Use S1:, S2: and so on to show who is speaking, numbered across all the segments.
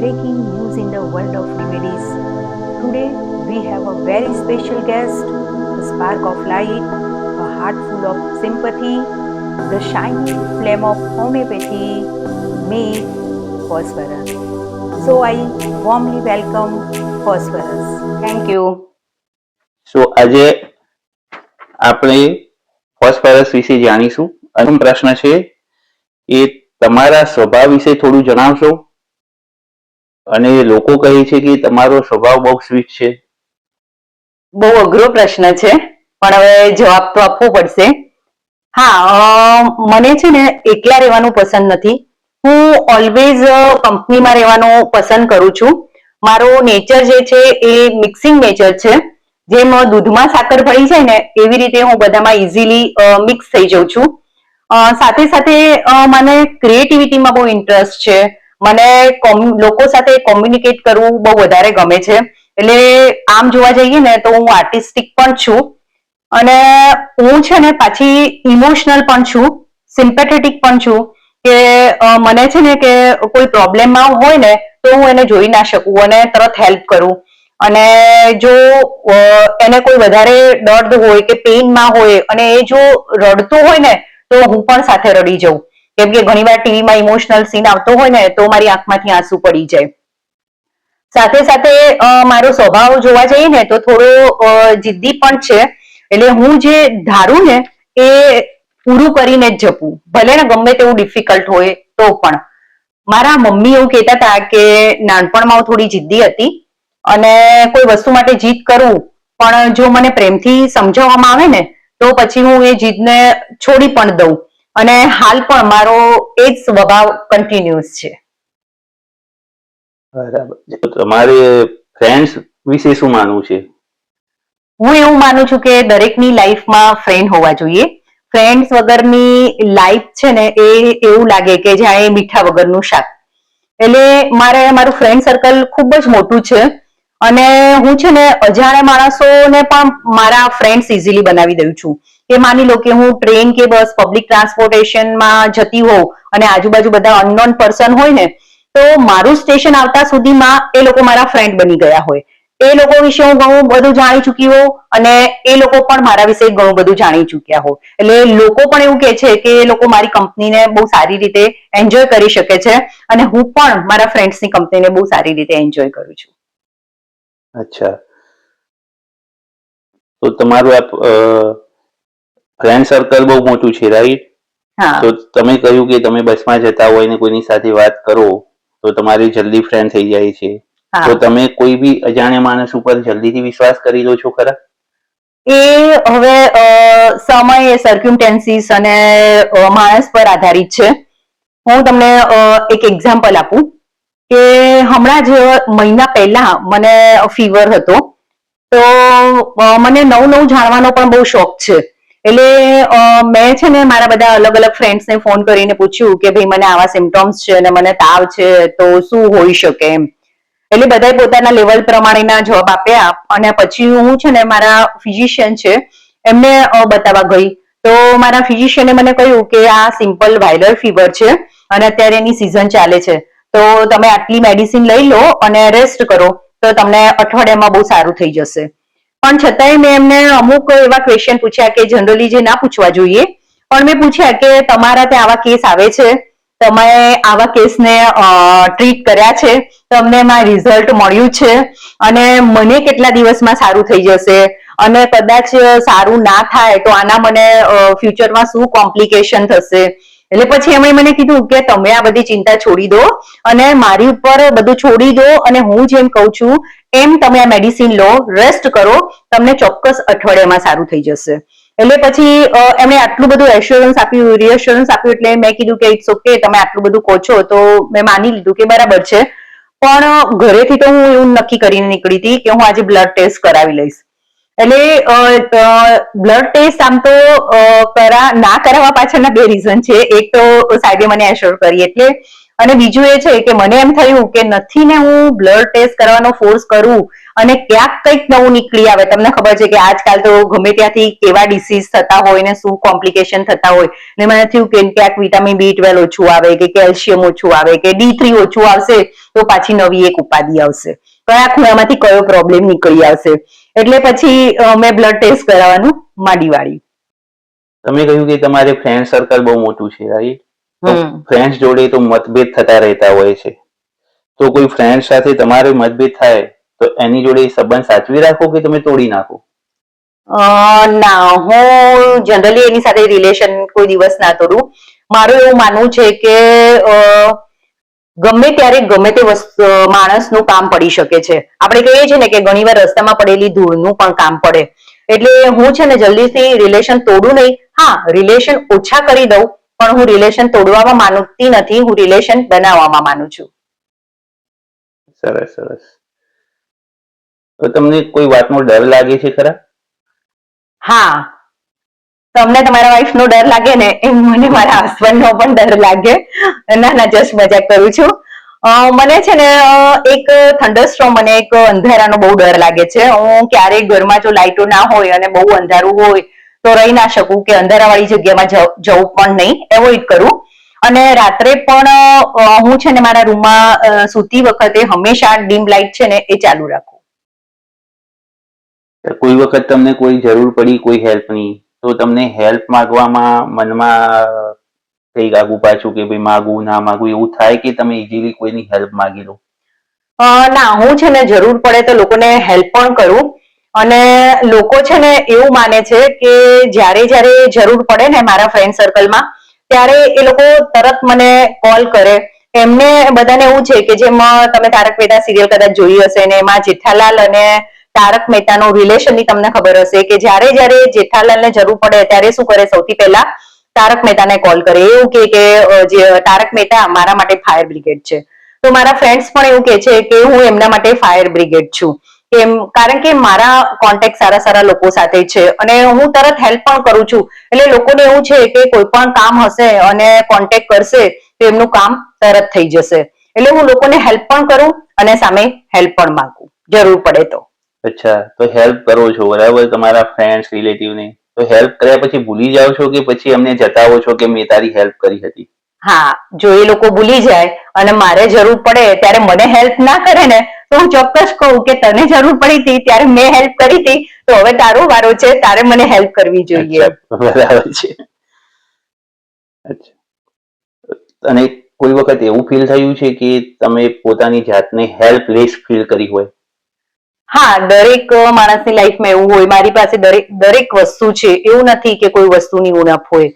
S1: breaking news in the world of remedies. Today we have a very special guest, a spark of light, a heart full of sympathy, the shining flame of homeopathy, me, Phosphorus. So I warmly welcome Phosphorus. Thank you.
S2: આજે આપણે phosphorus વિશે જાણીશું. અંતિમ પ્રશ્ન છે એ તમારા સ્વભાવ વિશે થોડું જણાવશો? અને લોકો કહે છે કે તમારો સ્વભાવ બહુ સ્વીટ છે.
S3: બહુ અઘરો પ્રશ્ન છે, પણ હવે જવાબ તો આપવો પડશે. હા, મને છે ને એકલા રહેવાનું પસંદ નથી. હું ઓલવેઝ કંપનીમાં રહેવાનું પસંદ કરું છું. મારો નેચર જે છે એ મિક્સિંગ નેચર છે. જેમ દૂધમાં સાકર ભળી જાય ને એવી રીતે હું બધામાં ઇઝીલી મિક્સ થઈ જાઉં છું. સાથે સાથે મને ક્રિએટિવિટીમાં બહુ ઇન્ટરેસ્ટ છે. મને લોકો સાથે કોમ્યુનિકેટ કરવું બહુ વધારે ગમે છે. એટલે આમ જોવા જઈએ ને તો હું આર્ટિસ્ટિક પણ છું, અને હું છે ને પાછી ઇમોશનલ પણ છું, સિમ્પેથેટિક પણ છું. કે મને છે ને કે કોઈ પ્રોબ્લેમમાં હોય ને તો હું એને જોઈ ના શકું અને તરત હેલ્પ કરું. અને જો એને કોઈ વધારે દર્દ હોય કે પેઇનમાં હોય અને એ જો રડતો હોય ને તો હું પણ સાથે રડી જાઉં. કેમ કે ઘણી વાર ટીવીમાં ઇમોશનલ સીન આવતો હોય ને તો મારી આંખમાંથી આંસુ પડી જાય. સાથે સાથે મારો સ્વભાવ જોવા જઈએ ને તો થોડો જિદ્દી પણ છે. એટલે હું જે ધારું ને એ પૂરું કરીને જ જપું, ભલે ને ગમે તેવું ડિફિકલ્ટ હોય તો પણ. મારા મમ્મી એવું કહેતા હતા કે નાનપણમાં હું થોડી જિદ્દી હતી અને કોઈ વસ્તુ માટે જીદ કરું, પણ જો મને પ્રેમથી સમજાવવામાં આવે ને તો પછી હું એ જીદને છોડી પણ દઉં. અને હાલ પણ મારો એ જ સ્વભાવ કન્ટિન્યુઅસ છે.
S2: બરાબર. તમારે ફ્રેન્ડ્સ વિશે શું માનવું છે?
S3: હું એવું માનું છું કે દરેકની લાઈફમાં ફ્રેન્ડ હોવા જોઈએ. ફ્રેન્ડ્સ વગરની લાઈફ છે ને એ એવું લાગે કે જાણે મીઠા વગરનું શાક. એટલે મારું ફ્રેન્ડ સર્કલ ખૂબ જ મોટું છે, અને હું છે ને અજાણ્યા માણસોને પણ મારા ફ્રેન્ડ્સ ઇઝીલી બનાવી દઉં છું. કે માની લો કે હું ટ્રેન કે બસ પબ્લિક ટ્રાન્સપોર્ટેશનમાં જતી હોઉં અને આજુબાજુ બધા અનનોન પર્સન હોય ને તો મારું સ્ટેશન આવતા સુધીમાં એ લોકો મારા ફ્રેન્ડ બની ગયા હોય. એ લોકો વિશે હું ઘણું બધું જાણી ચૂકી હોઉં અને એ લોકો પણ મારા વિશે ઘણું બધું જાણી ચૂક્યા હોય. એટલે લોકો પણ એવું કહે છે કે એ લોકો મારી કંપનીને બહુ સારી રીતે એન્જોય કરી શકે છે, અને હું પણ મારા ફ્રેન્ડ્સની કંપનીને બહુ સારી રીતે એન્જોય કરું છું.
S2: અચ્છા, તો તમારું આ ફ્રેન્ડ સર્કલ બહુ મોટું છે, રાઈટ?
S3: હા.
S2: તો તમે કહ્યું કે તમે બસમાં જતા હોય ને કોઈની સાથે વાત કરો તો તમારી જલ્દી ફ્રેન્ડ થઈ જાય છે. તો તમે કોઈ બી અજાણ્યા માણસ ઉપર જલ્દીથી વિશ્વાસ કરી લો છો ખરા?
S3: એ હવે સમય, સર્ક્યુમટેન્સીસ અને માણસ પર આધારિત છે. હું તમને એક એક્ઝામ્પલ આપું કે હમણાં જ મહિના પહેલા મને ફીવર હતો. તો મને નવું જાણવાનો પણ બહુ શોખ છે. એટલે મેં છે ને મારા બધા અલગ અલગ ફ્રેન્ડ્સને ફોન કરીને પૂછ્યું કે ભાઈ મને આવા સિમ્ટમ્સ છે અને મને તાવ છે તો શું હોઈ શકે એમ. એટલે બધાએ પોતાના લેવલ પ્રમાણેના જવાબ આપ્યા, અને પછી હું છે ને મારા ફિઝિશિયન છે એમને બતાવવા ગઈ. તો મારા ફિઝિશિયને મને કહ્યું કે આ સિમ્પલ વાયરલ ફીવર છે અને અત્યારે એની સિઝન ચાલે છે, તો તમે આટલી મેડિસિન લઈ લો અને રેસ્ટ કરો તો તમને અઠવાડિયામાં બહુ સારું થઈ જશે. પણ છતાંય મેં એમને અમુક એવા ક્વેશ્ચન પૂછ્યા કે જનરલી જે ના પૂછવા જોઈએ, પણ મેં પૂછ્યા કે તમારા ત્યાં આવા કેસ આવે છે, તમે આવા કેસને ટ્રીટ કર્યા છે, તમને એમાં રિઝલ્ટ મળ્યું છે, અને મને કેટલા દિવસમાં સારું થઈ જશે, અને કદાચ સારું ના થાય તો આના મને ફ્યુચરમાં શું કોમ્પ્લિકેશન થશે. એટલે પછી એમણે મને કીધું કે તમે આ બધી ચિંતા છોડી દો અને મારી ઉપર બધું છોડી દો, અને હું જેમ કહું છું એમ તમે આ મેડિસિન લો, રેસ્ટ કરો, તમને ચોક્કસ અઠવાડિયામાં સારું થઈ જશે. એટલે પછી એમણે આટલું બધું એશ્યોરન્સ આપ્યું, રિએશ્યોરન્સ આપ્યું, એટલે મેં કીધું કે ઇટ્સ ઓકે, તમે આટલું બધું કહો છો તો મેં માની લીધું કે બરાબર છે. પણ ઘરેથી તો હું એવું નક્કી કરીને નીકળી હતી કે હું આજે બ્લડ ટેસ્ટ કરાવી લઈશ. એટલે બ્લડ ટેસ્ટ આમ તો ના કરાવવા પાછળના બે રીઝન છે. એક તો સાહેબે મને એશ્યોર કરી એટલે, અને બીજું એ છે કે મને એમ થયું કે નથી ને હું બ્લડ ટેસ્ટ કરવાનો ફોર્સ કરું અને ક્યાંક કંઈક નવું નીકળી આવે. તમને ખબર છે કે આજકાલ તો ગમે ત્યાંથી કેવા ડિસીઝ થતા હોય ને શું કોમ્પ્લિકેશન થતા હોય, ને મને થયું કે ક્યાંક વિટામિન B12 ઓછું આવે કે કેલ્શિયમ ઓછું આવે કે D3 ઓછું આવશે તો પાછી નવી એક ઉપાધિ આવશે, કયા ખૂણામાંથી કયો પ્રોબ્લેમ નીકળી આવશે. એટલે પછી મેં બ્લડ ટેસ્ટ કરાવવાનું માંડી વાળી.
S2: તમે કહ્યું કે તમારે ફ્રેન્ડ સર્કલ બહુ મોટું છે, રાઈટ? તો ફ્રેન્ડ્સ જોડે તો મતભેદ થતા રહેતા હોય છે, તો કોઈ ફ્રેન્ડ સાથે તમારે મતભેદ થાય તો એની જોડે સંબંધ સાચવી રાખો કે તમે તોડી નાખો?
S3: ના, હું જનરલી એની સાથે રિલેશન કોઈ દિવસ ના તોડું. મારું એવું માનવું છે કે ગમે ત્યારે ગમે તે વસ્તુ માણસનું કામ પડી શકે છે. આપણે કહીએ છીએ ને કે ઘણીવાર રસ્તામાં પડેલી ધૂળનું પણ કામ પડે. એટલે હું છે ને જલ્દીથી રિલેશન તોડું નહીં. હા, રિલેશન ઓછા કરી દઉં, પણ હું રિલેશન તોડવામાં માનતી નથી, હું રિલેશન બનાવવામાં માનું છું.
S2: સરસ સરસ. તો તમને કોઈ વાતનો ડર લાગે છે ખરા?
S3: હા, તમને તમારા વાઈફ નો ડર લાગે ને એમ મને મારા હસબન્ડ નો પણ ડર લાગે. ના ના, જસ્ટ મજાક કરું છું. મને છે ને એક થંડરસ્ટોર્મ અને એક અંધારાનો બહુ ડર લાગે છે. હું ક્યારેય ઘરમાં જો લાઈટો ના હોય અને બહુ અંધારું હોય તો રહી ના શકું, કે અંધારાવાળી જગ્યામાં જવું પણ નહીં, એવોઈડ કરું. અને રાત્રે પણ હું છે ને મારા રૂમમાં સૂતી વખતે હંમેશા ડીમ લાઈટ છે ને એ ચાલુ રાખું.
S2: કોઈ વખત તમને કોઈ જરૂર પડી કોઈ હેલ્પની, તો તમને હેલ્પ માંગવામાં મનમાં કંઈક આગુ પાછું કે ભાઈ માગું ના માગું એવું થાય કે તમે ઇઝીલી કોઈની હેલ્પ માગી લો?
S3: ના, હું છે ને જરૂર પડે તો લોકોને હેલ્પ પણ કરું. અને લોકો છે ને એવું માને છે કે જ્યારે જ્યારે જરૂર પડે ને મારા ફ્રેન્ડ સર્કલમાં, ત્યારે એ લોકો તરત મને કોલ કરે. એમને બધાને એવું છે કે જેમ તમે તારક મહેતા સિરિયલ કદાચ જોઈ હશે ને એમાં જેઠાલાલ અને તારક મહેતાનું રિલેશનની તમને ખબર હશે કે જ્યારે જ્યારે જેઠાલાલને જરૂર પડે ત્યારે શું કરે, સૌથી પહેલા તારક મહેતાને કોલ કરે. એવું કે જે તારક મહેતા મારા માટે ફાયર બ્રિગેડ છે. તો મારા ફ્રેન્ડ્સ પણ એવું કે છે કે હું એમના માટે ફાયર બ્રિગેડ છું. કારણ કે મારા કોન્ટેક્ટ સારા સારા લોકો સાથે છે અને હું તરત હેલ્પ પણ કરું છું. એટલે લોકોને એવું છે કે કોઈ પણ કામ હશે અને કોન્ટેક્ટ કરશે તો એમનું કામ તરત થઈ જશે. એટલે હું લોકોને હેલ્પ પણ કરું અને સામે હેલ્પ પણ માંગુ જરૂર પડે તો.
S2: અચ્છા, તો હેલ્પ કરો છો બરાબર તમારા ફ્રેન્ડ્સ રિલેટિવને, તો હેલ્પ કર્યા પછી ભૂલી જાઓ છો કે પછી એમને જતાવો છો કે મેં તારી હેલ્પ કરી હતી?
S3: હા, જો એ લોકો ભૂલી જાય અને મારે જરૂર પડે ત્યારે મને હેલ્પ ના કરે ને તો હું ચોક્કસ કહું કે તને જરૂર પડી હતી ત્યારે મેં હેલ્પ કરી હતી, તો હવે તારો વારો છે, તારે મને હેલ્પ કરવી જોઈએ.
S2: બરાબર છે. અચ્છા, અને કોઈ વખત એવું ફીલ થયું છે કે તમે પોતાની જાતને હેલ્પલેસ ફીલ કરી હોય?
S3: હા, દરેક માણસની લાઈફમાં એવું હોય. મારી પાસે દરેક વસ્તુ છે, એવું નથી કે કોઈ વસ્તુની ઉણપ હોય.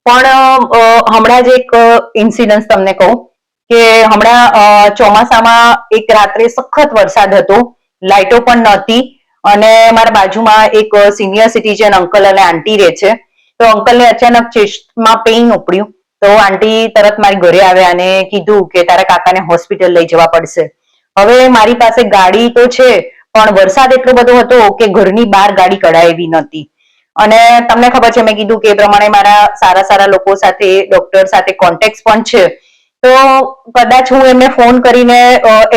S3: પણ હમણાં જ એક ઇન્સિડન્સ તમને કહું કે હમણાં ચોમાસામાં એક રાત્રે સખત વરસાદ હતો, લાઇટો પણ નહોતી અને મારા બાજુમાં એક સિનિયર સિટીઝન અંકલ અને આંટી રહે છે. તો અંકલને અચાનક ચેસ્ટમાં પેઇન ઉપડ્યું. તો આંટી તરત મારી ઘરે આવ્યા અને કીધું કે તારા કાકાને હોસ્પિટલ લઈ જવા પડશે. હવે મારી પાસે ગાડી તો છે, પણ વરસાદ એટલો બધો હતો કે ઘરની બહાર ગાડી કઢાય એવી નહોતી. અને તમને ખબર છે, મેં કીધું કે એ પ્રમાણે મારા સારા સારા લોકો સાથે, ડોક્ટર સાથે કોન્ટેક્ટ પણ છે. તો કદાચ હું એમને ફોન કરીને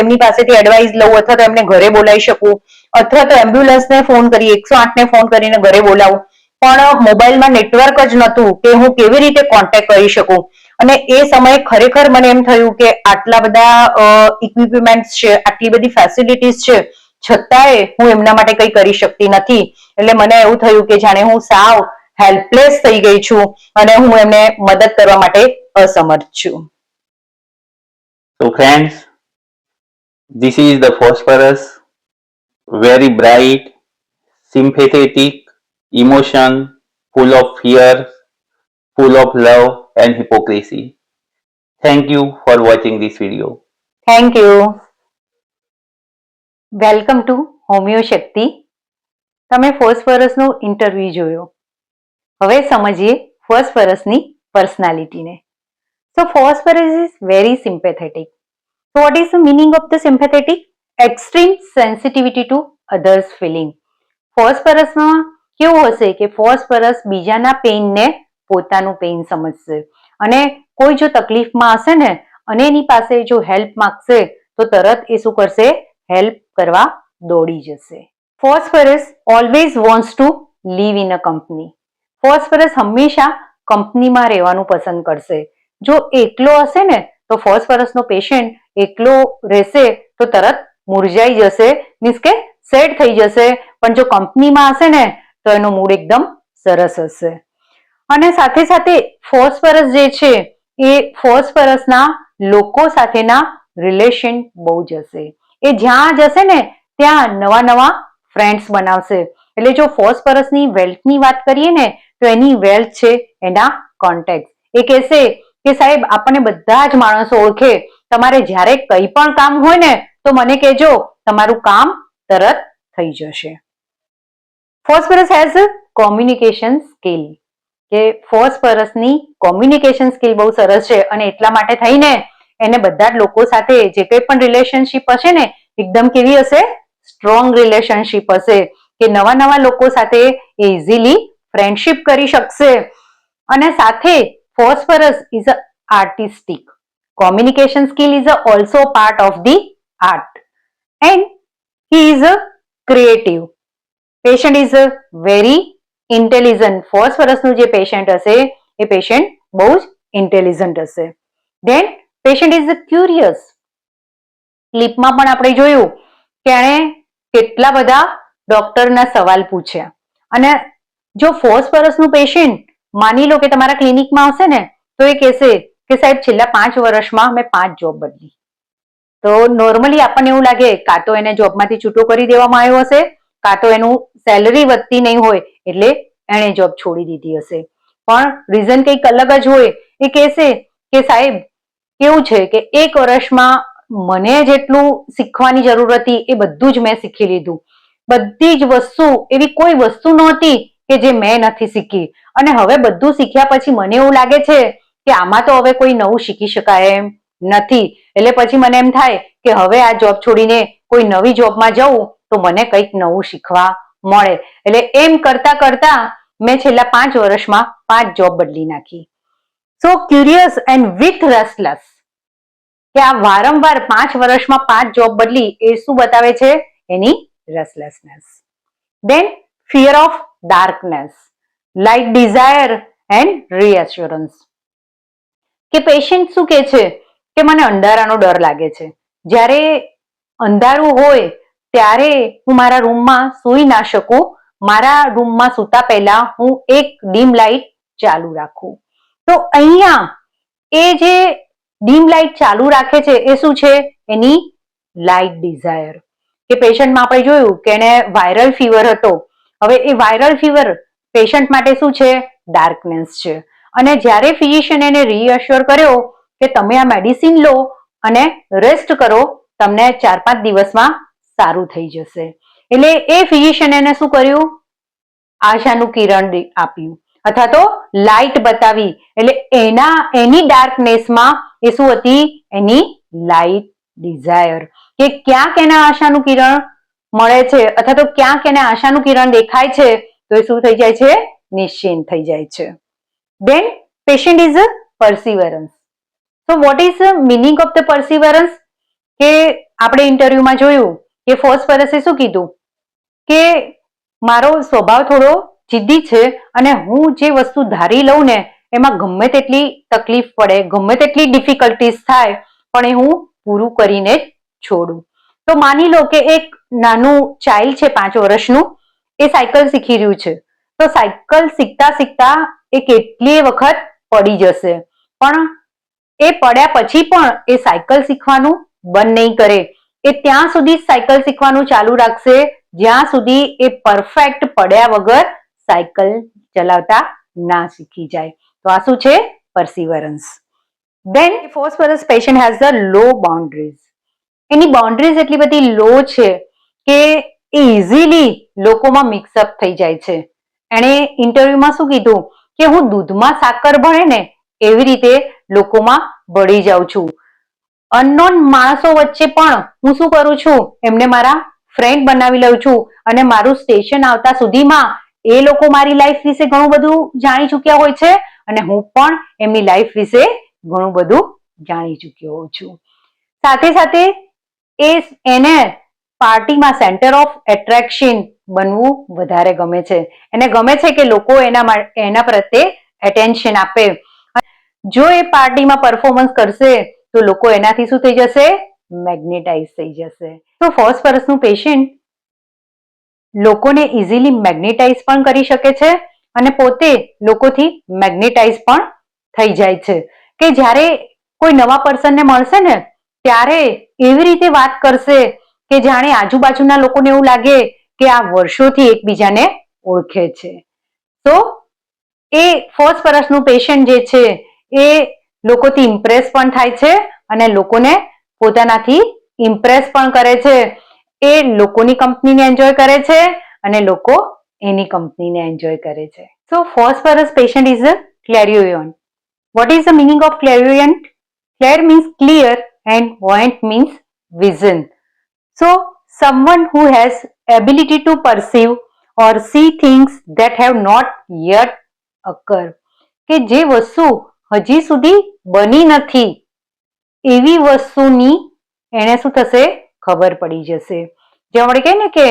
S3: એમની પાસેથી એડવાઇસ લઉં અથવા તો એમને ઘરે બોલાવી શકું, અથવા તો એમ્બ્યુલન્સને ફોન કરી 108 ને ફોન કરીને ઘરે બોલાવું. પણ મોબાઈલમાં નેટવર્ક જ નહોતું કે હું કેવી રીતે કોન્ટેક્ટ કરી શકું. અને એ સમયે ખરેખર મને એમ થયું કે આટલા બધા ઇક્વિપમેન્ટ્સ છે, આટલી બધી ફેસિલિટીઝ છે, છતાંય હું એમના માટે કંઈ કરી શકતી નથી. એટલે મને એવું થયું કે જાણે હું સાવ હેલ્પલેસ થઈ ગઈ છું અને હું એમને મદદ કરવા માટે અસમર્થ છું.
S2: So friends, this is the phosphorus, very bright, sympathetic, emotion, full of fear, full of love and hypocrisy. Thank you for watching this video.
S3: Thank you. Welcome to homeo Shakti. તમે ફોસ્ફરસનો ઇન્ટરવ્યુ જોયો. હવે સમજીએ ફોસ્ફરસની પર્સનાલિટીને. So phosphorus is very sympathetic. So what is the meaning of the sympathetic? Extreme sensitivity to others' feeling. ફોસ્ફરસમાં કેવું હશે કે ફોસ્ફરસ બીજાના પેઇનને પોતાનું પેઇન સમજશે અને કોઈ જો તકલીફમાં હશે ને અને એની પાસે જો હેલ્પ માંગશે તો તરત એ શું કરશે, હેલ્પ કરવા દોડી જશે. Phosphorus always wants to live in a company. Phosphorus હંમેશા કંપનીમાં રહેવાનું પસંદ કરશે. જો એકલો હશે ને તો ફોસ્ફરસનો પેશન્ટ એકલો રહેશે તો તરત મુરઝાઈ જશે, મીન્સ કે સેટ થઈ જશે. પણ જો કંપનીમાં હશે ને તો એનો મૂડ એકદમ સરસ હશે. અને સાથે સાથે ફોસ્ફરસ જે છે એ ફોસ્ફરસના લોકો સાથેના રિલેશન બહુ જ હશે. એ જ્યાં જશે ને ત્યાં નવા નવા ફ્રેન્ડ્સ બનાવશે. એટલે જો ફોસ્ફરસની વેલ્થની વાત કરીએ ને તો એની વેલ્થ છે એના કોન્ટેક્ટ. એ કહેશે કે સાહેબ આપણને બધા જ માણસો ઓળખે, તમારે જ્યારે કંઈ પણ કામ હોય ને તો મને કહેજો, તમારું કામ તરત થઈ જશે. Phosphorus has communication skill. કે ફોસ્ફરસની કોમ્યુનિકેશન સ્કિલ બહુ સરસ છે અને એટલા માટે થઈને એને બધા જ લોકો સાથે જે કંઈ પણ રિલેશનશીપ હશે ને એકદમ કેવી હશે? સ્ટ્રોંગ રિલેશનશીપ હશે કે નવા નવા લોકો સાથે ઇઝીલી ફ્રેન્ડશીપ કરી શકશે. અને સાથે phosphorus is a artistic. Communication skill is also part of the art and he is a creative. Patient is very intelligent. ફોસ્ફરસનું જે પેશન્ટ હશે એ પેશન્ટ બહુ જ ઇન્ટેલિજન્ટ હશે. Then patient is curious. ક્લિપમાં પણ આપણે જોયું કે એણે કેટલા બધા ડોક્ટરના સવાલ પૂછ્યા. અને જો ફોસ્ફરસનું પેશન્ટ માની લો કે તમારા ક્લિનિકમાં હશે ને તો એ કહેશે કે સાહેબ છેલ્લા 5 વર્ષમાં મેં 5 જોબ બદલી. તો નોર્મલી આપણને એવું લાગે કાં તો એને જોબમાંથી છૂટો કરી દેવામાં આવ્યો હશે, કાં તો એનું સેલરી વધતી નહીં હોય એટલે એણે જોબ છોડી દીધી હશે. પણ રીઝન કંઈક અલગ જ હોય. એ કહેશે કે સાહેબ કેવું છે કે 1 વર્ષમાં મને જેટલું શીખવાની જરૂર હતી એ બધું જ મેં શીખી લીધું. બધી જ વસ્તુ, એવી કોઈ વસ્તુ નહોતી કે જે મેં નથી શીખી. અને હવે બધું શીખ્યા પછી મને એવું લાગે છે કે આમાં તો હવે કોઈ નવું શીખી શકાય એમ નથી. એટલે પછી મને એમ થાય કે હવે આ જોબ છોડીને કોઈ નવી જોબમાં જવું તો મને કંઈક નવું શીખવા મળે. એટલે એમ કરતા કરતા મેં છેલ્લા 5 વર્ષમાં 5 જોબ બદલી નાખી. સો ક્યુરિયસ એન્ડ વિથ રેસ્ટલેસ. કે આ વારંવાર 5 વર્ષમાં 5 જોબ બદલી એ શું બતાવે છે? એની restlessness. Then fear of darkness, light desire and reassurance. કે પેશન્ટ શું કહે છે કે મને અંધારાનો ડર લાગે છે. જ્યારે અંધારું હોય ત્યારે હું મારા રૂમમાં સૂઈ ના શકું. મારા રૂમમાં સૂતા પહેલા હું એક ડીમ લાઇટ ચાલુ રાખું. તો અહીંયા એ જે ડીમ લાઇટ ચાલુ રાખે છે એ શું છે? એની લાઇટ ડિઝાયર. કે પેશન્ટમાં આપણે જોયું કે એને વાયરલ ફીવર હતો. હવે એ વાયરલ ફીવર પેશન્ટ માટે શું છે? ડાર્કનેસ છે. અને જ્યારે ફિઝિશિયન એને રીઅશ્યોર કર્યો કે તમે આ મેડિસિન લો અને રેસ્ટ કરો, તમને 4-5 દિવસમાં સારું થઈ જશે. એટલે એ ફિઝિશિયન એને શું કર્યું? આશાનું કિરણ આપ્યું અથવા તો લાઇટ બતાવી. એટલે એની ડાર્કનેસમાં એ શું હતી? એની લાઇટ ડિઝાયર. કે ક્યાંક એને આશાનું કિરણ મળે છે અથવા તો ક્યાંક એને આશાનું કિરણ દેખાય છે તો એ શું થઈ જાય છે? નિશ્ચિંત થઈ જાય છે. Then patient is a perseverance. So what is the meaning of the perseverance? કે આપણે ઇન્ટરવ્યુમાં જોયું કે ફોસ્ફરસે શું કીધું કે મારો સ્વભાવ થોડો જિદ્દી છે અને હું જે વસ્તુ ધારી લઉં ને એમાં ગમે તેટલી તકલીફ પડે, ગમે તેટલી ડિફિકલ્ટીઝ થાય પણ એ હું પૂરું કરીને જ છોડું. તો માની લો કે એક નાનું ચાઇલ્ડ છે 5 વર્ષનું, એ સાયકલ શીખી રહ્યું છે. તો સાયકલ શીખતા શીખતા એ કેટલી વખત પડી જશે પણ એ પડ્યા પછી પણ એ સાયકલ શીખવાનું બંધ નહીં કરે. એ ત્યાં સુધી સાયકલ શીખવાનું ચાલુ રાખશે જ્યાં સુધી એ પરફેક્ટ પડ્યા વગર સાયકલ ચલાવતા ના શીખી જાય. તો આ શું છે? Perseverance. Then phosphorus patient has the low boundaries. એની બાઉન્ડ્રીઝ એટલી બધી લો છે કે એ ઇઝીલી લોકોમાં મિક્સઅપ થઈ જાય છે. એણે ઇન્ટરવ્યુમાં શું કીધું કે હું દૂધમાં સાકર ભળે ને એવી રીતે લોકોમાં ભળી જાઉં છું. અનનોન માણસો વચ્ચે પણ હું શું કરું છું? એમને મારા ફ્રેન્ડ બનાવી લઉં છું અને મારું સ્ટેશન આવતા સુધીમાં એ લોકો મારી લાઈફ વિશે ઘણું બધું જાણી ચૂક્યા હોય છે અને હું પણ એમની લાઈફ વિશે ઘણું બધું જાણી ચૂક્યો હોઉં છું. સાથે સાથે એને પાર્ટીમાં સેન્ટર ઓફ એટ્રેક્શન બનવું વધારે ગમે છે. એને ગમે છે કે લોકો એના પ્રત્યે એટેન્શન આપે. જો એ પાર્ટીમાં પરફોર્મન્સ કરશે તો લોકો એનાથી શું થઈ જશે? મેગ્નેટાઇઝ થઈ જશે. તો ફોસ્ફરસનું પેશન્ટ લોકોને ઇઝીલી મેગ્નેટાઇઝ પણ કરી શકે છે અને પોતે લોકોથી મેગ્નેટાઇઝ પણ થઈ જાય છે કે જ્યારે કોઈ નવા પર્સનને મળશે ને ત્યારે એવી રીતે વાત કરશે કે જાણે આજુબાજુના લોકોને એવું લાગે કે આ વર્ષોથી એકબીજાને ઓળખે છે. તો એ ફોસ્ફરસનું પેશન્ટ જે છે એ લોકોથી ઇમ્પ્રેસ પણ થાય છે અને લોકોને પોતાનાથી ઇમ્પ્રેસ પણ કરે છે. એ લોકોની કંપનીને એન્જોય કરે છે અને લોકો એની કંપનીને એન્જોય કરે છે. So phosphorus patient is a clairvoyant. What is the meaning of clairvoyant? Clair means clear and voyant means vision. So someone who has ability to perceive or see things that have not yet occurred. કે જે વસ્તુ હજી સુધી બની નથી એવી વસ્તુની એને શું થશે? ખબર પડી જશે. જે આપણે કહીએ ને કે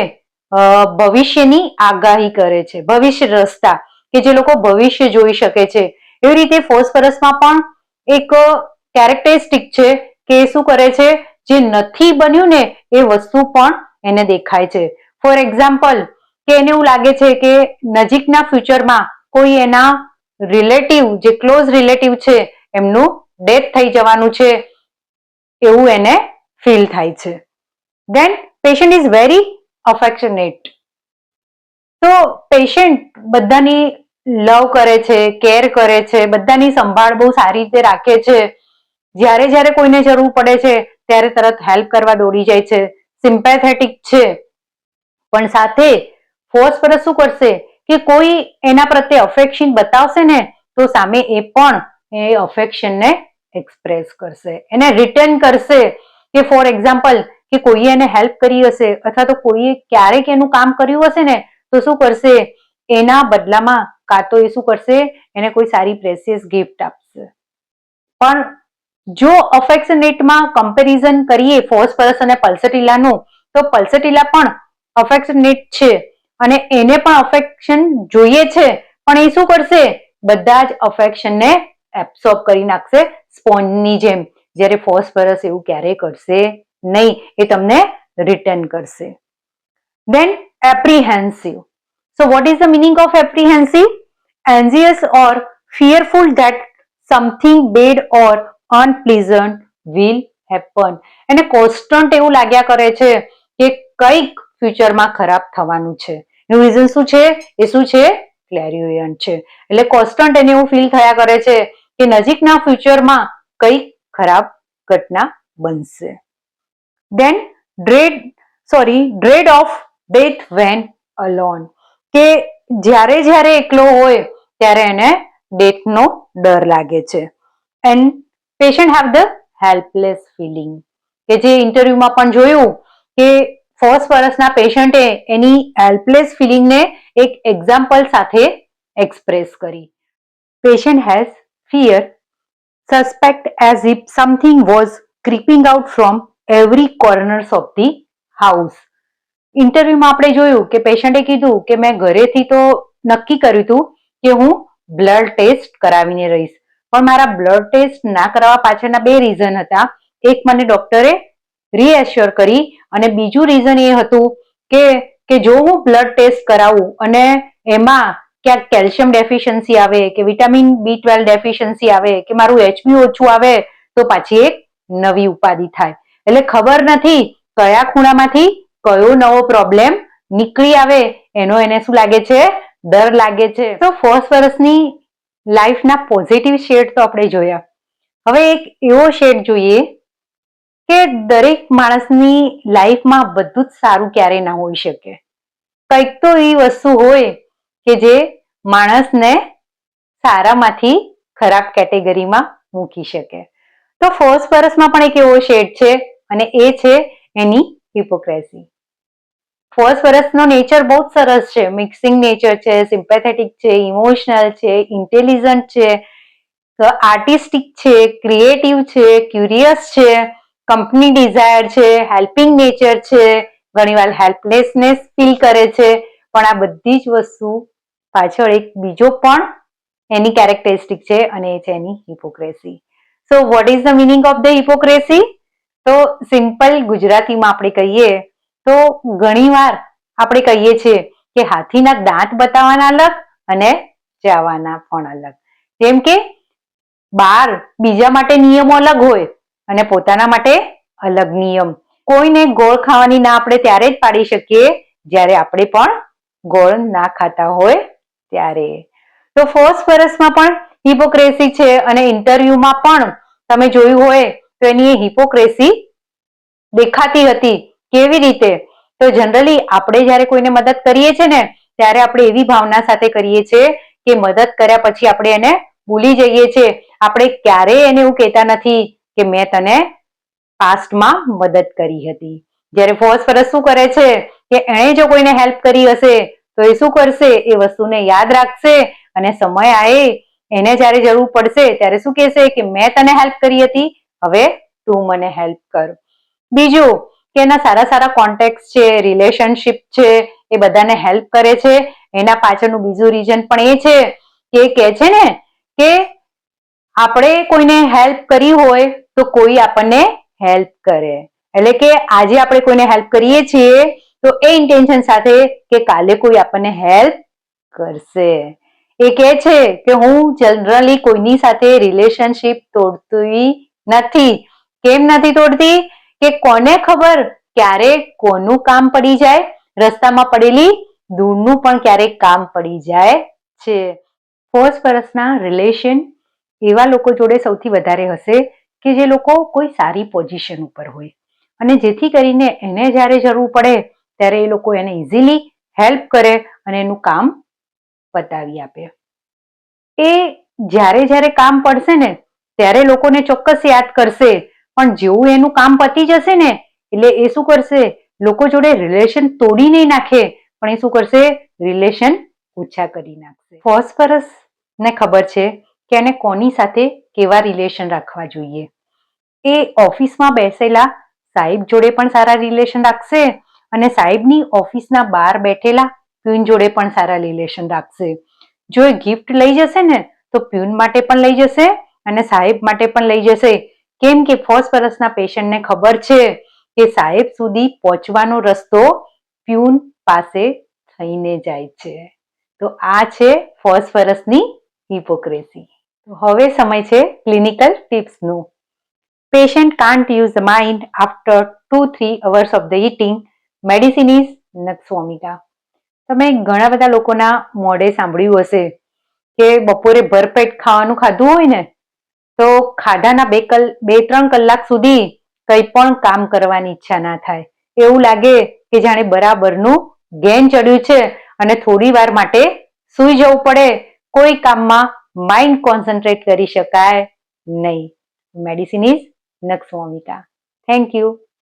S3: ભવિષ્યની આગાહી કરે છે, ભવિષ્ય રસ્તા, કે જે લોકો ભવિષ્ય જોઈ શકે છે. એવી રીતે ફોસ્ફરસમાં પણ એક કેરેક્ટરિસ્ટિક છે કે શું કરે છે? જે નથી બન્યું ને એ વસ્તુ પણ એને દેખાય છે. ફોર એક્ઝામ્પલ કે એને એવું લાગે છે કે નજીકના ફ્યુચરમાં કોઈ એના રિલેટિવ, જે ક્લોઝ રિલેટિવ છે એમનું ડેથ થઈ જવાનું છે એવું એને ફીલ થાય છે. Then patient is very affectionate. તો પેશન્ટ બધાની લવ કરે છે, કેર કરે છે, બધાની સંભાળ બહુ સારી રીતે રાખે છે. જ્યારે જ્યારે કોઈને જરૂર પડે છે ત્યારે તરત હેલ્પ કરવા દોડી જાય છે, સિમ્પેથેટિક છે. પણ સાથે ફોસ્ફરસ શું કરશે કે કોઈ એના પ્રત્યે અફેક્શન બતાવશે ને તો સામે એ પણ એ અફેક્શનને એક્સપ્રેસ કરશે, એને રિટર્ન કરશે. કે ફોર એક્ઝામ્પલ કે કોઈએ એને હેલ્પ કરી હશે અથવા તો કોઈએ ક્યારેક એનું કામ કર્યું હશે ને તો શું કરશે? એના બદલામાં કાં તો એ શું કરશે? એને કોઈ સારી પ્રેસિયસ ગિફ્ટ આપશે. પણ જો અફેક્શનેટમાં કમ્પેરિઝન કરીએ ફોસ્ફરસ અને પલ્સેટિલાનું તો પલ્સેટિલા પણ અફેક્શનેટ છે અને એને પણ અફેક્શન જોઈએ છે, પણ એ શું કરશે? બધા જ અફેક્શનને એબ્સોર્બ કરી નાખશે સ્પોન્જની જેમ. જ્યારે ફોસ્ફરસ એવું ક્યારેય કરશે નહીં, એ તમને રિટર્ન કરશે. Then apprehensive. So what is the meaning of apprehensive? Anxious or fearful that something bad or unpleasant will happen. એને કોન્સ્ટન્ટ એવું લાગ્યા કરે છે કે કંઈક ફ્યુચરમાં ખરાબ થવાનું છે. એનું રીઝન શું છે? એ શું છે? ક્લેરિયોયન્ટ છે. એટલે કોન્સ્ટન્ટ એને એવું ફીલ થયા કરે છે કે નજીકના ફ્યુચરમાં કંઈક ખરાબ ઘટના બનશે. Then dread of death when alone. કે જ્યારે જ્યારે એકલો હોય ત્યારે એને ડેથનો ડર લાગે છે. And patient have the helpless feeling. કે જે ઇન્ટરવ્યુમાં પણ જોયું કે ફોસ્ફરસના પેશન્ટે એની હેલ્પલેસ ફિલિંગને એક એક્ઝામ્પલ સાથે એક્સપ્રેસ કરી. Patient has fear, suspect as if something was creeping out from every corners of the house. ઇન્ટરવ્યુમાં આપણે જોયું કે પેશન્ટે કીધું કે મેં ઘરેથી તો નક્કી કર્યું હતું કે હું બ્લડ ટેસ્ટ કરાવીને રહીશ, પણ મારા બ્લડ ટેસ્ટ ના કરાવવા પાછળના બે રીઝન હતા. એક મને ડોક્ટરે રીએશ્યોર કરી અને બીજું રીઝન એ હતું કે જો હું બ્લડ ટેસ્ટ કરાવું અને એમાં ક્યાંક કેલ્શિયમ ડેફિશિયન્સી આવે કે વિટામિન B12 ડેફિશિયન્સી આવે કે મારું HB ઓછું આવે તો પાછી એક નવી ઉપાધિ થાય. એટલે ખબર નથી કયા ખૂણામાંથી કયો નવો પ્રોબ્લેમ નીકળી આવે એનો એને શું લાગે છે? ડર લાગે છે. તો ફોસ્ફરસની લાઈફના પોઝિટિવ શેડ તો આપણે જોયા. હવે એક એવો શેડ જોઈએ કે દરેક માણસની લાઈફમાં બધું જ સારું ક્યારેય ના હોઈ શકે. કંઈક તો એવી વસ્તુ હોય કે જે માણસને સારામાંથી ખરાબ કેટેગરીમાં મૂકી શકે. તો ફોસ્ફરસમાં પણ એક એવો શેડ છે અને એ છે એની હિપોક્રેસી. ફોસ્ફરસનો નેચર બહુ જ સરસ છે, મિક્સિંગ નેચર છે, સિમ્પેથેટિક છે, ઇમોશનલ છે, ઇન્ટેલિજન્ટ છે, આર્ટિસ્ટિક છે, ક્રિએટિવ છે, ક્યુરિયસ છે, કંપની ડિઝાયર છે, હેલ્પિંગ નેચર છે,
S1: ઘણીવાર હેલ્પલેસનેસ ફીલ કરે છે. પણ આ બધી જ વસ્તુ પાછળ એક બીજો પણ એની કેરેક્ટરિસ્ટિક છે અને એ છે એની hypocrisy. So what is the meaning of the hypocrisy? તો સિમ્પલ ગુજરાતીમાં આપણે કહીએ તો ઘણીવાર આપણે કહીએ છીએ કે હાથીના દાંત બતાવવાના અલગ અને ચાવવાના પણ અલગ. જેમ કે બાર બીજા માટે નિયમો અલગ હોય અને પોતાના માટે અલગ નિયમ. કોઈને ગોળ ખાવાની ના આપણે ત્યારે જ પાડી શકીએ જ્યારે આપણે પણ ગોળ ના ખાતા હોય ત્યારે. તો ફોસ્ફરસમાં પણ હિપોક્રેસી છે અને ઇન્ટરવ્યુમાં પણ તમે જોયું હોય તો એની હિપોક્રેસી દેખાતી હતી. કેવી રીતે? તો જનરલી આપણે જ્યારે કોઈને મદદ કરીએ છીએ ને ત્યારે આપણે એવી ભાવના સાથે કરીએ છીએ કે મદદ કર્યા પછી આપણે એને ભૂલી જઈએ છીએ. આપણે ક્યારેય એને એવું કહેતા નથી કે મેં તને પાસ્ટમાં મદદ કરી હતી. જ્યારે ફોસ્ફરસ શું કરે છે કે એણે જો કોઈને હેલ્પ કરી હશે તો એ શું કરશે? એ વસ્તુને યાદ રાખશે અને સમય આવે એને જ્યારે જરૂર પડશે ત્યારે શું કહેશે કે મેં તને હેલ્પ કરી હતી, હવે તું મને હેલ્પ કર. બીજું કે એના સારા સારા કોન્ટેક્ટ છે, રિલેશનશિપ છે, એ બધાને હેલ્પ કરે છે. એના પાછળનું બીજું રીઝન પણ એ છે કે કહે છે ને કે આપણે કોઈને હેલ્પ કરી હોય તો કોઈ આપણને હેલ્પ કરે. એટલે કે આજે આપણે કોઈને હેલ્પ કરીએ છીએ તો એ ઇન્ટેન્શન સાથે કે કાલે કોઈ આપણને હેલ્પ કરશે. એ કહે છે કે હું જનરલી કોઈની સાથે રિલેશનશિપ તોડતી નથી. કેમ નથી તોડતી? કે કોને ખબર ક્યારે કોનું કામ પડી જાય, રસ્તામાં પડેલી ધૂળનું પણ ક્યારેક કામ પડી જાય છે. ફોસ્ફરસના રિલેશન એવા લોકો જોડે સૌથી વધારે હશે કે જે લોકો કોઈ સારી પોઝિશન ઉપર હોય અને જેથી કરીને એને જ્યારે જરૂર પડે ત્યારે એ લોકો એને ઇઝીલી હેલ્પ કરે અને એનું કામ પતાવી આપે. એ જ્યારે જ્યારે કામ પડશે ને ત્યારે લોકોને ચોક્કસ યાદ કરશે, પણ જેવું એનું કામ પતી જશે ને એટલે એ શું કરશે? લોકો જોડે રિલેશન તોડી નહીં નાખે પણ એ શું કરશે? રિલેશન ઓછા કરી નાખશે. ફોસ્ફરસ ને ખબર છે કે એને કોની સાથે કેવા રિલેશન રાખવા જોઈએ. એ ઓફિસમાં બેસેલા સાહેબ જોડે પણ સારા રિલેશન રાખશે અને સાહેબની ઓફિસના બહાર બેઠેલા પ્યુન જોડે પણ સારા રિલેશન રાખશે. જો એ ગિફ્ટ લઈ જશે ને તો પ્યુન માટે પણ લઈ જશે અને સાહેબ માટે પણ લઈ જશે. કેમ કે ફોસ્ફરસના પેશન્ટને ખબર છે કે સાહેબ સુધી પહોંચવાનો રસ્તો પ્યુન પાસે થઈને જાય છે. તો આ છે ફોસ્ફરસની હિપોક્રેસી. હવે સમય છે ક્લિનિકલ ટિપ્સનું. Patient can't use the mind after 2-3 hours of the eating. Medicine is nux vomica. તમે ઘણા બધા લોકોના મોઢે સાંભળ્યું હશે કે બપોરે ભરપેટ ખાવાનું ખાધું હોય ને તો ખાધાના 2-3 કલાક સુધી કંઈ પણ કામ કરવાની ઈચ્છા ના થાય. એવું લાગે કે જાણે બરાબરનું ગેન ચડ્યું છે અને થોડી વાર માટે સૂઈ જવું પડે. કોઈ કામમાં માઇન્ડ કોન્સન્ટ્રેટ કરી શકાય નહીં. Medicine is nux vomica. Thank you.